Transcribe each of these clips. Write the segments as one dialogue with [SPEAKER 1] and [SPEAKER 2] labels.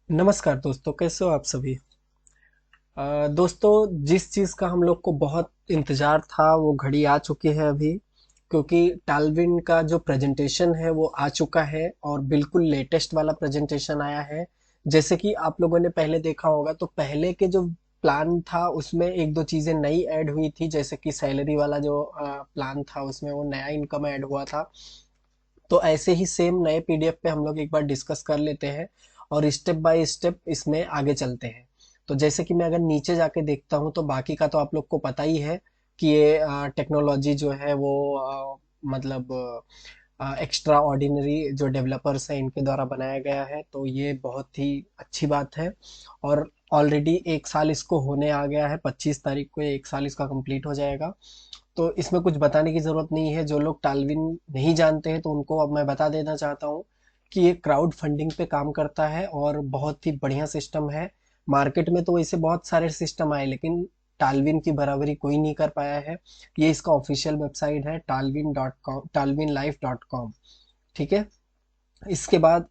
[SPEAKER 1] नमस्कार दोस्तों, कैसे हो आप सभी। दोस्तों, जिस चीज़ का हम लोग को बहुत इंतज़ार था वो घड़ी आ चुकी है अभी, क्योंकि टालविन का जो प्रेजेंटेशन है वो आ चुका है और बिल्कुल लेटेस्ट वाला प्रेजेंटेशन आया है। जैसे कि आप लोगों ने पहले देखा होगा, तो पहले के जो प्लान था उसमें एक दो चीज़ें नई ऐड हुई थी, जैसे कि सैलरी वाला जो प्लान था उसमें वो नया इनकम ऐड हुआ था। तो ऐसे ही सेम नए पीडीएफ पे हम लोग एक बार डिस्कस कर लेते हैं और स्टेप बाय स्टेप इसमें आगे चलते हैं। तो जैसे कि मैं अगर नीचे जाके देखता हूँ तो बाकी का तो आप लोग को पता ही है कि ये टेक्नोलॉजी जो है वो मतलब एक्स्ट्रा ऑर्डिनरी जो डेवलपर्स हैं इनके द्वारा बनाया गया है, तो ये बहुत ही अच्छी बात है। और ऑलरेडी एक साल इसको होने आ गया है, 25 तारीख को एक साल इसका कंप्लीट हो जाएगा। तो इसमें कुछ बताने की ज़रूरत नहीं है। जो लोग टालविन नहीं जानते हैं तो उनको अब मैं बता देना चाहता हूँ कि ये क्राउड फंडिंग पे काम करता है और बहुत ही बढ़िया सिस्टम है। मार्केट में तो वैसे बहुत सारे सिस्टम आए, लेकिन टालविन की बराबरी कोई नहीं कर पाया है। ये इसका ऑफिशियल वेबसाइट है talwin.com, talwinlife.com। ठीक है। इसके बाद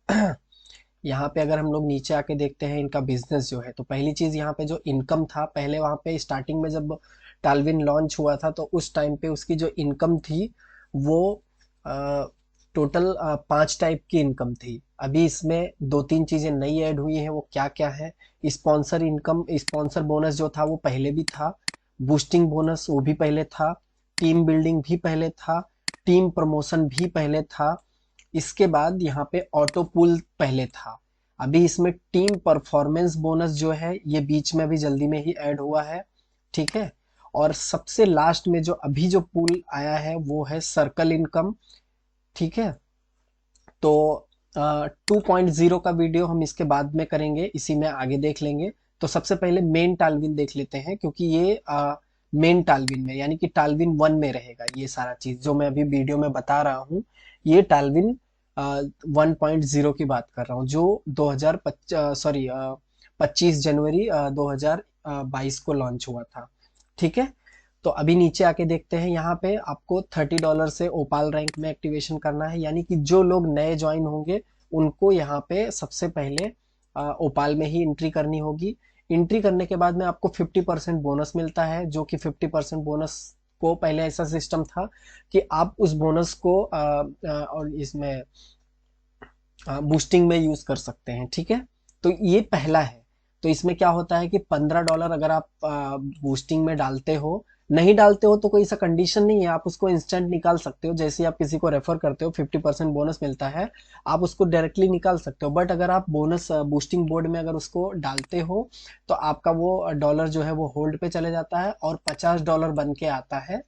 [SPEAKER 1] यहाँ पे अगर हम लोग नीचे आके देखते हैं इनका बिजनेस जो है, तो पहली चीज यहाँ पे जो इनकम था, पहले वहाँ पे स्टार्टिंग में जब टालविन लॉन्च हुआ था तो उस टाइम पे उसकी जो इनकम थी वो टोटल 5 टाइप की इनकम थी। अभी इसमें दो तीन चीजें नई ऐड हुई हैं, वो क्या क्या है। स्पॉन्सर इनकम, स्पॉन्सर बोनस जो था वो पहले भी था, बूस्टिंग बोनस वो भी पहले था, टीम बिल्डिंग भी पहले था, टीम प्रमोशन भी पहले था। इसके बाद यहाँ पे ऑटो पुल पहले था। अभी इसमें टीम परफॉर्मेंस बोनस जो है ये बीच में अभी जल्दी में ही ऐड हुआ है। ठीक है। और सबसे लास्ट में जो अभी जो पुल आया है वो है सर्कल इनकम। ठीक है। तो 2.0 का वीडियो हम इसके बाद में करेंगे, इसी में आगे देख लेंगे। तो सबसे पहले मेन टालविन देख लेते हैं, क्योंकि ये मेन टालविन में यानी कि टालविन 1 में रहेगा। ये सारा चीज जो मैं अभी वीडियो में बता रहा हूँ ये टालविन 1.0 की बात कर रहा हूँ, जो 25 जनवरी 2022 को लॉन्च हुआ था। ठीक है। तो अभी नीचे आके देखते हैं, यहाँ पे आपको $30 से ओपाल रैंक में एक्टिवेशन करना है, यानी कि जो लोग नए ज्वाइन होंगे उनको यहाँ पे सबसे पहले ओपाल में ही एंट्री करनी होगी। एंट्री करने के बाद में आपको 50% बोनस मिलता है, जो कि 50% बोनस को पहले ऐसा सिस्टम था कि आप उस बोनस को और इसमें बूस्टिंग में यूज कर सकते हैं। ठीक है। तो ये पहला है। तो इसमें क्या होता है कि $15 अगर आप बूस्टिंग में डालते हो, नहीं डालते हो तो कोई ऐसा कंडीशन नहीं है, आप उसको इंस्टेंट निकाल सकते हो। जैसे आप किसी को रेफर करते हो 50% बोनस मिलता है, आप उसको डायरेक्टली निकाल सकते हो। बट अगर आप बोनस बूस्टिंग बोर्ड में अगर उसको डालते हो तो आपका वो डॉलर जो है वो होल्ड पे चले जाता है और $50 बन के आता है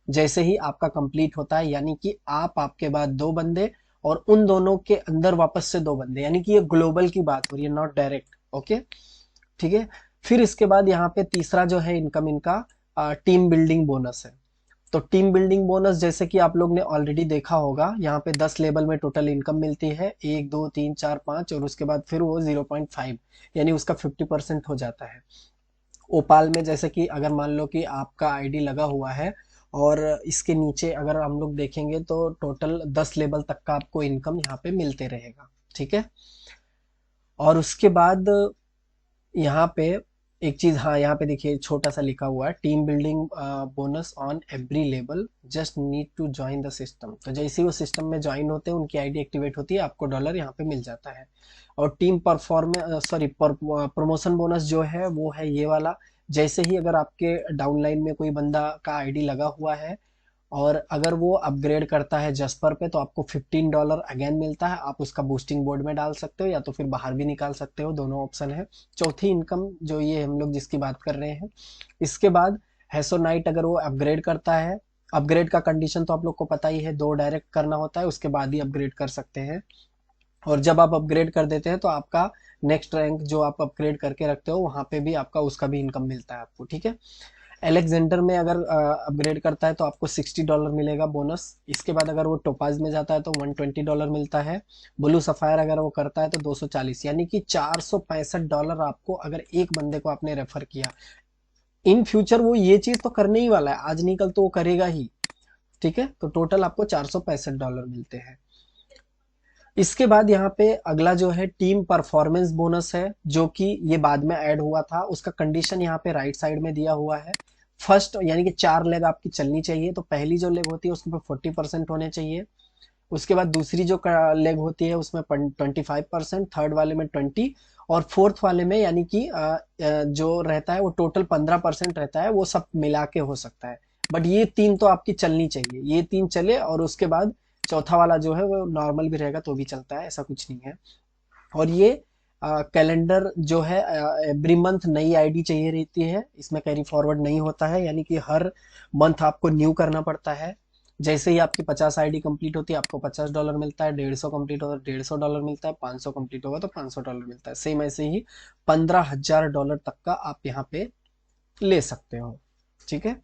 [SPEAKER 1] जैसे ही आपका कंप्लीट होता है। यानी कि आप, आपके बाद दो बंदे और उन दोनों के अंदर वापस से दो बंदे, यानी कि ये ग्लोबल की बात हो रही है, नॉट डायरेक्ट। ओके। ठीक है। फिर इसके बाद यहाँ पे तीसरा जो है इनकम इनका टीम बिल्डिंग बोनस है। तो टीम बिल्डिंग बोनस जैसे कि आप लोग ने ऑलरेडी देखा होगा, यहाँ पे 10 लेवल में टोटल इनकम मिलती है, 1 2 3 4 5, और उसके बाद फिर वो 0.5 यानी उसका 50% हो जाता है। ओपाल में जैसे कि अगर मान लो कि आपका आईडी लगा हुआ है और इसके नीचे अगर हम लोग देखेंगे तो टोटल 10 लेवल तक का आपको इनकम यहाँ पे मिलते रहेगा। ठीक है। और उसके बाद यहाँ पे एक चीज, हाँ यहाँ पे देखिए छोटा सा लिखा हुआ है, team building bonus on every level, just need to join the system. तो जैसे ही वो सिस्टम में ज्वाइन होते हैं उनकी आईडी एक्टिवेट होती है, आपको डॉलर यहाँ पे मिल जाता है। और team performance sorry promotion bonus जो है वो है ये वाला। जैसे ही अगर आपके डाउनलाइन में कोई बंदा का आईडी लगा हुआ है और अगर वो अपग्रेड करता है जस्पर पे तो आपको $15 अगेन मिलता है, आप उसका बूस्टिंग बोर्ड में डाल सकते हो या तो फिर बाहर भी निकाल सकते हो, दोनों ऑप्शन है। चौथी इनकम जो ये हम लोग जिसकी बात कर रहे हैं, इसके बाद हैसो नाइट अगर वो अपग्रेड करता है, अपग्रेड का कंडीशन तो आप लोग को पता ही है, दो डायरेक्ट करना होता है उसके बाद ही अपग्रेड कर सकते हैं। और जब आप अपग्रेड कर देते हैं तो आपका नेक्स्ट रैंक जो आप अपग्रेड करके रखते हो वहां पे भी आपका उसका भी इनकम मिलता है आपको। ठीक है। एलेक्जेंडर में अगर अपग्रेड करता है तो आपको $60 मिलेगा बोनस। इसके बाद अगर वो टोपाज में जाता है तो $120 मिलता है। ब्लू सफायर अगर वो करता है तो 240, यानी कि $465 आपको, अगर एक बंदे को आपने रेफर किया। इन फ्यूचर वो ये चीज तो करने ही वाला है, आज नहीं कल तो वो करेगा ही। ठीक है। तो टोटल आपको $465 मिलते हैं। इसके बाद यहाँ पे अगला जो है टीम परफॉर्मेंस बोनस है, जो कि ये बाद में ऐड हुआ था। उसका कंडीशन यहाँ पे राइट साइड में दिया हुआ है। फर्स्ट यानी कि 4 लेग आपकी चलनी चाहिए, तो पहली जो लेग होती है उसके पे 40% होने चाहिए। उसके बाद दूसरी जो लेग होती है उसमें 25%, थर्ड वाले में 20, और फोर्थ वाले में यानी कि जो रहता है वो टोटल 15% रहता है, वो सब मिला के हो सकता है। बट ये 3 तो आपकी चलनी चाहिए, ये 3 चले, और उसके बाद चौथा वाला जो है वो नॉर्मल भी रहेगा तो भी चलता है, ऐसा कुछ नहीं है। और ये कैलेंडर जो है एवरी मंथ नई आईडी चाहिए रहती है, इसमें कैरी फॉरवर्ड नहीं होता है, यानी कि हर मंथ आपको न्यू करना पड़ता है। जैसे ही आपकी 50 आईडी कंप्लीट होती है आपको $50 मिलता है, 150 कंप्लीट होगा तो $150 मिलता है, 500 कंप्लीट होगा तो $500 मिलता है। सेम ऐसे ही $15,000 तक का आप यहाँ पे ले सकते हो। ठीक है।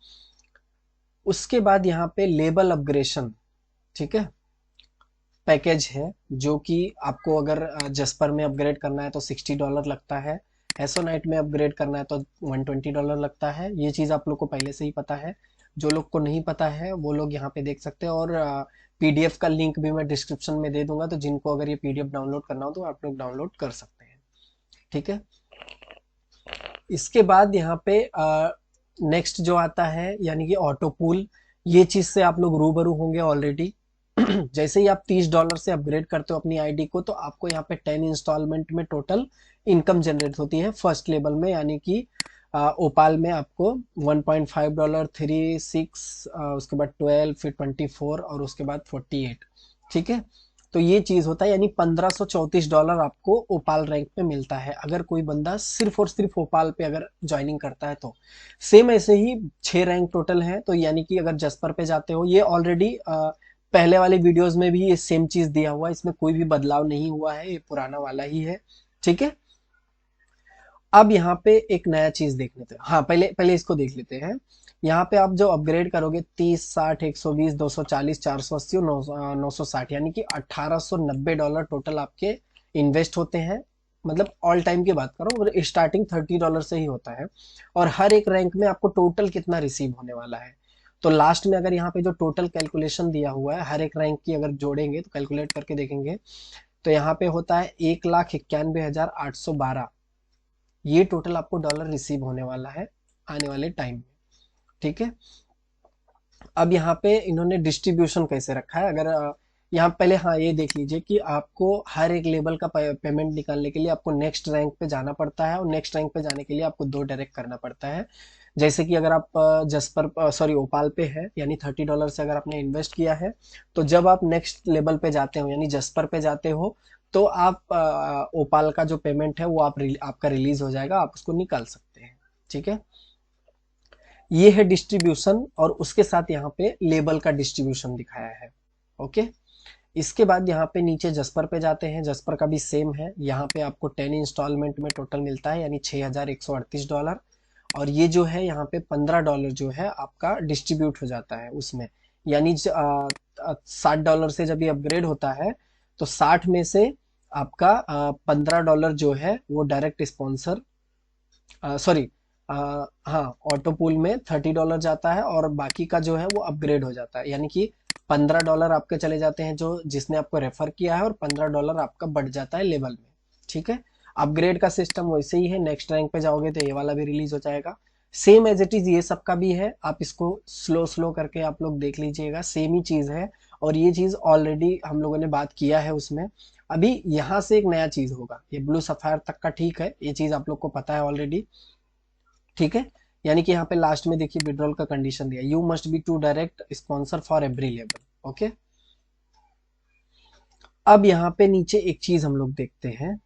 [SPEAKER 1] उसके बाद यहाँ पे लेबल अपग्रेशन, ठीक है, पैकेज है, जो कि आपको अगर जस्पर में अपग्रेड करना है तो $60 लगता है, एसोनाइट में अपग्रेड करना है तो $120 लगता है। ये चीज़ आप लोग को पहले से ही पता है। जो लोग को नहीं पता है वो लोग यहाँ पे देख सकते हैं, और पीडीएफ का लिंक भी मैं डिस्क्रिप्शन में दे दूंगा, तो जिनको अगर ये पीडीएफ डाउनलोड करना हो तो आप लोग डाउनलोड कर सकते हैं। ठीक है। इसके बाद यहाँ पे नेक्स्ट जो आता है यानी कि ऑटो पूल, ये चीज़ से आप लोग रूबरू होंगे ऑलरेडी। जैसे ही आप $30 से अपग्रेड करते हो अपनी आईडी को, तो आपको यहाँ पे 10 इंस्टॉलमेंट में टोटल इनकम जनरेट होती है फर्स्ट लेवल में, यानी कि ओपाल में आपको $1.5, 3, 6, उसके बाद 12, फिर 24 और उसके बाद 48। ठीक है। तो ये चीज होता है, यानी $1534 आपको ओपाल रैंक पे मिलता है अगर कोई बंदा सिर्फ और सिर्फ ओपाल पे अगर ज्वाइनिंग करता है तो। सेम ऐसे ही 6 रैंक टोटल है, तो यानी कि अगर जस्पर पे जाते हो, ये ऑलरेडी पहले वाले वीडियोस में भी ये सेम चीज दिया हुआ है, इसमें कोई भी बदलाव नहीं हुआ है, ये पुराना वाला ही है। ठीक है। अब यहाँ पे एक नया चीज देख लेते हैं। हाँ, पहले पहले इसको देख लेते हैं। यहाँ पे आप जो अपग्रेड करोगे 30, 60, 120, 240, 480 और 960, यानी कि $1890 टोटल आपके इन्वेस्ट होते हैं। मतलब ऑल टाइम की बात करो, स्टार्टिंग $30 से ही होता है। और हर एक रैंक में आपको टोटल कितना रिसीव होने वाला है, तो लास्ट में अगर यहाँ पे जो टोटल कैलकुलेशन दिया हुआ है हर एक रैंक की अगर जोड़ेंगे तो कैलकुलेट करके देखेंगे, तो यहाँ पे होता है 1,91,812। ये टोटल आपको डॉलर रिसीव होने वाला है आने वाले टाइम में। ठीक है। अब यहाँ पे इन्होंने डिस्ट्रीब्यूशन कैसे रखा है, अगर यहाँ पहले हाँ ये देख लीजिए कि आपको हर एक लेवल का पेमेंट निकालने के लिए आपको नेक्स्ट रैंक पे जाना पड़ता है, और नेक्स्ट रैंक पे जाने के लिए आपको 2 डायरेक्ट करना पड़ता है। जैसे कि अगर आप जसपर सॉरी ओपाल पे है, यानी $30 से अगर आपने इन्वेस्ट किया है, तो जब आप नेक्स्ट लेवल पे जाते हो यानी जसपर पे जाते हो, तो आप ओपाल का जो पेमेंट है वो आपका रिलीज हो जाएगा, आप उसको निकाल सकते हैं। ठीक है। ये है डिस्ट्रीब्यूशन, और उसके साथ यहाँ पे लेबल का डिस्ट्रीब्यूशन दिखाया है। ओके। इसके बाद यहाँ पे नीचे जस्पर पे जाते हैं, जस्पर का भी सेम है, यहाँ पे आपको 10 इंस्टॉलमेंट में टोटल मिलता है, यानी $6,138। और ये जो है यहाँ पे $15 जो है आपका डिस्ट्रीब्यूट हो जाता है उसमें, यानी $60 से जब ये अपग्रेड होता है तो 60 में से आपका $15 जो है वो डायरेक्ट स्पॉन्सर सॉरी हाँ ऑटो पूल में $30 जाता है, और बाकी का जो है वो अपग्रेड हो जाता है, यानी कि $15 आपके चले जाते हैं जो जिसने आपको रेफर किया है, और $15 आपका बढ़ जाता है लेवल में। ठीक है। अपग्रेड का सिस्टम वैसे ही है, नेक्स्ट रैंक पे जाओगे तो ये वाला भी रिलीज हो जाएगा। सेम एज इट इज ये सबका भी है, आप इसको स्लो स्लो करके आप लोग देख लीजिएगा, सेम ही चीज है। और ये चीज ऑलरेडी हम लोगों ने बात किया है उसमें। अभी यहाँ से एक नया चीज होगा, ये ब्लू सफायर तक का ठीक है, ये चीज आप लोग को पता है ऑलरेडी। ठीक है। यानी कि यहाँ पे लास्ट में देखिए विड्रॉल का कंडीशन दिया, you must be to direct sponsor for every level. Okay. अब यहाँ पे नीचे एक चीज हम लोग देखते हैं,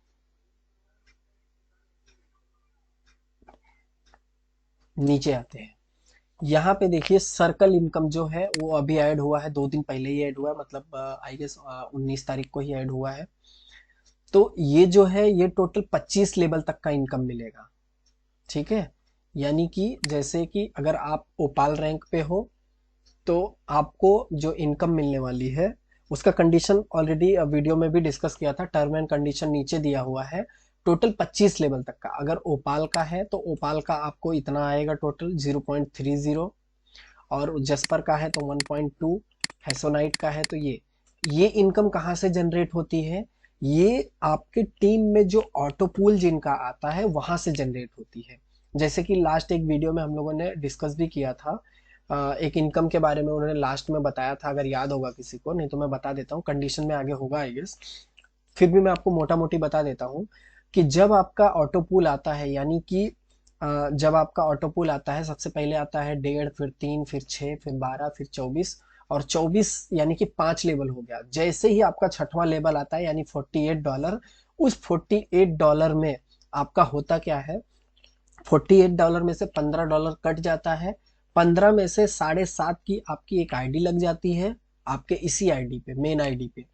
[SPEAKER 1] नीचे आते हैं। यहाँ पे देखिए सर्कल इनकम जो है वो अभी ऐड हुआ है, 2 दिन पहले ही ऐड हुआ है, मतलब आई गेस 19 तारीख को ही ऐड हुआ है। तो ये जो है ये टोटल 25 लेवल तक का इनकम मिलेगा। ठीक है। यानी कि जैसे कि अगर आप ओपाल रैंक पे हो तो आपको जो इनकम मिलने वाली है उसका कंडीशन ऑलरेडी वीडियो में भी डिस्कस किया था, टर्म एंड कंडीशन नीचे दिया हुआ है। टोटल 25 लेवल तक का अगर ओपाल का है तो ओपाल का आपको इतना आएगा टोटल 0.30, और जस्पर का है तो 1.2, हेसोनाइट का है तो ये ये इनकम कहाँ से जनरेट होती है? ये आपके टीम में जो ऑटो पूल जिनका आता है वहां से जनरेट होती है। जैसे कि लास्ट एक वीडियो में हम लोगों ने डिस्कस भी किया था, एक इनकम के बारे में उन्होंने लास्ट में बताया था, अगर याद होगा किसी को, नहीं तो मैं बता देता हूँ, कंडीशन में आगे होगा आई गेस, फिर भी मैं आपको मोटा मोटी बता देता हूँ कि जब आपका ऑटो पूल आता है, यानी कि जब आपका ऑटो पूल आता है, सबसे पहले आता है 1.5, फिर 3, फिर 6, फिर 12, फिर 24, और 24 यानी कि 5 लेवल हो गया। जैसे ही आपका छठवां लेवल आता है यानी $48, उस $48 में आपका होता क्या है, $48 में से $15 कट जाता है। 15 में से 7.5 की आपकी एक आईडी लग जाती है, आपके इसी आईडी पे, मेन आईडी पे,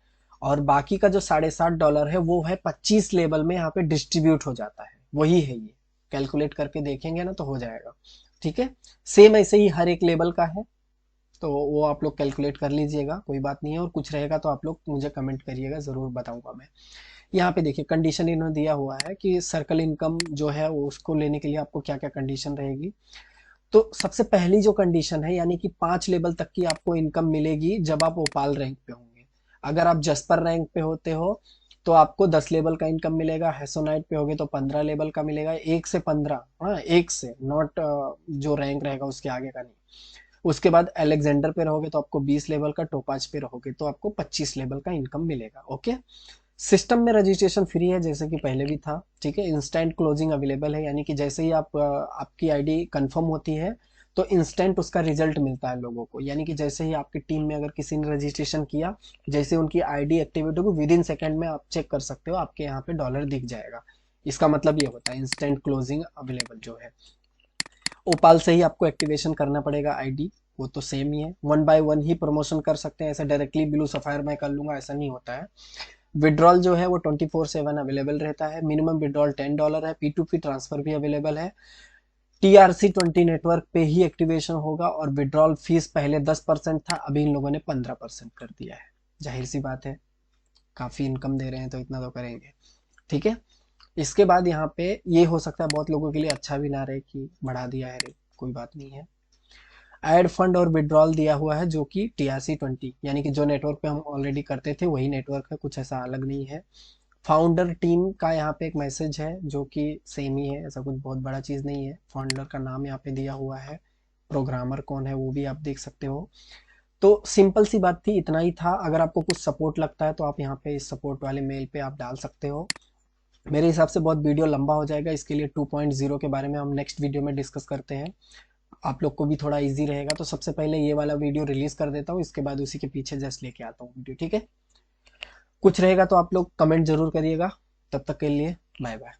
[SPEAKER 1] और बाकी का जो $7.5 है वो है 25 लेवल में यहाँ पे डिस्ट्रीब्यूट हो जाता है। वही है ये, कैलकुलेट करके देखेंगे ना तो हो जाएगा। ठीक है, सेम ऐसे ही हर एक लेवल का है, तो वो आप लोग कैलकुलेट कर लीजिएगा, कोई बात नहीं है। और कुछ रहेगा तो आप लोग मुझे कमेंट करिएगा, ज़रूर बताऊंगा मैं। यहाँ पे देखिए कंडीशन इन्होंने दिया हुआ है कि सर्कल इनकम जो है वो उसको लेने के लिए आपको क्या क्या कंडीशन रहेगी। तो सबसे पहली जो कंडीशन है, यानी कि 5 लेवल तक की आपको इनकम मिलेगी जब आप ओपाल रैंक पे होंगे। अगर आप जस्पर रैंक पे होते हो तो आपको 10 लेवल का इनकम मिलेगा, हेसोनाइट पे होगे तो 15 लेवल का मिलेगा, 1 से 15, हाँ 1 से, नॉट जो रैंक रहेगा उसके आगे का नहीं। उसके बाद अलेक्जेंडर पे रहोगे तो आपको 20 लेवल का, टोपाज पे रहोगे तो आपको 25 लेवल का इनकम मिलेगा। ओके, सिस्टम में रजिस्ट्रेशन फ्री है जैसे कि पहले भी था। ठीक है, इंस्टेंट क्लोजिंग अवेलेबल है, यानी कि जैसे ही आपकी आईडी कंफर्म होती है तो इंस्टेंट उसका रिजल्ट मिलता है लोगों को, यानी कि जैसे ही आपकी टीम में अगर किसी ने रजिस्ट्रेशन किया, जैसे उनकी आईडी एक्टिवेट होगी विद इन सेकेंड में आप चेक कर सकते हो, आपके यहाँ पे डॉलर दिख जाएगा। इसका मतलब ये होता है इंस्टेंट क्लोजिंग अवेलेबल जो है। ओपाल से ही आपको एक्टिवेशन करना पड़ेगा आईडी, वो तो सेम ही है। 1 बाय 1 ही प्रमोशन कर सकते हैं, ऐसे डायरेक्टली ब्लू सफायर मैं कर लूंगा ऐसा नहीं होता है। विड्रॉल जो है वो 24/7 अवेलेबल रहता है। मिनिमम विड्रॉल $10 है। P2P ट्रांसफर भी अवेलेबल है। TRC20 नेटवर्क पे ही एक्टिवेशन होगा, और विड्रॉल फीस पहले 10% था, अभी इन लोगों ने 15% कर दिया है। जाहिर सी बात है, काफी इनकम दे रहे हैं तो इतना तो करेंगे। ठीक है, इसके बाद यहाँ पे ये हो सकता है बहुत लोगों के लिए अच्छा भी ना रहे कि बढ़ा दिया है रेट, कोई बात नहीं है। एड फंड और विड्रॉल दिया हुआ है जो कि TRC20, यानी कि जो नेटवर्क पे हम ऑलरेडी करते थे वही नेटवर्क है, कुछ ऐसा अलग नहीं है। फाउंडर टीम का यहाँ पे एक मैसेज है जो कि सेम ही है, ऐसा कुछ बहुत बड़ा चीज़ नहीं है। फाउंडर का नाम यहाँ पे दिया हुआ है, प्रोग्रामर कौन है वो भी आप देख सकते हो। तो सिंपल सी बात थी, इतना ही था। अगर आपको कुछ सपोर्ट लगता है तो आप यहाँ पे इस सपोर्ट वाले मेल पे आप डाल सकते हो। मेरे हिसाब से बहुत वीडियो लंबा हो जाएगा, इसके लिए 2.0 के बारे में हम नेक्स्ट वीडियो में डिस्कस करते हैं, आप लोग को भी थोड़ा इजी रहेगा। तो सबसे पहले ये वाला वीडियो रिलीज कर देता हूँ, इसके बाद उसी के पीछे जस्ट लेके आता हूँ वीडियो। ठीक है, कुछ रहेगा तो आप लोग कमेंट जरूर करिएगा। तब तक के लिए बाय बाय।